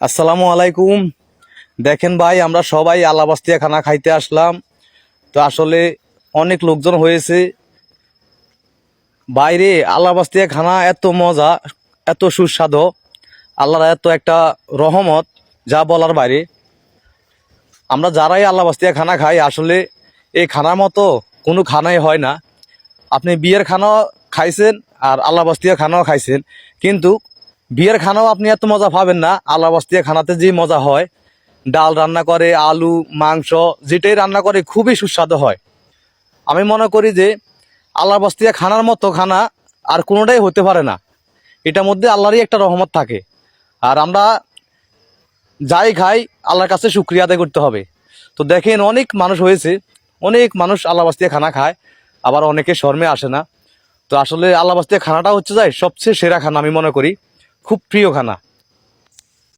আসসালামু আলাইকুম। দেখেন ভাই, আমরা সবাই আল্লাহবাস্তিয়া খানা খাইতে আসলাম। তো আসলে অনেক লোকজন হয়েছে বাইরে। আল্লাহবাস্তিয়া খানা এত মজা, এত সুস্বাদু, আল্লাহর এত একটা রহমত, যা বলার বাইরে। আমরা যারাই আল্লাহবাস্তিয়া খানা খাই, আসলে এই খানার মতো কোনো খানাই হয় না। আপনি বিয়ের খানাও খাইছেন আর আল্লাহবাস্তিয়া খানাও খাইছেন, কিন্তু বিয়ের খানাও আপনি এত মজা পাবেন না। আল্লাহবাস্তিয়া খানাতে যে মজা হয়, ডাল রান্না করে, আলু, মাংস, যেটাই রান্না করে খুবই সুস্বাদু হয়। আমি মনে করি যে আল্লাহবাস্তিয়া খানার মতো খানা আর কোনোটাই হতে পারে না। এটার মধ্যে আল্লাহরই একটা রহমত থাকে। আর আমরা যাই খাই, আল্লাহর কাছে শুকরিয়া আদায় করতে হবে। তো দেখেন, অনেক মানুষ হয়েছে, অনেক মানুষ আল্লাহবাস্তিয়া খানা খায়, আবার অনেকে শর্মে আসে না। তো আসলে আল্লাহবাস্তিয়া খানাটা হচ্ছে যায় সবচেয়ে সেরা খানা, আমি মনে করি খুব প্রিয় খানা।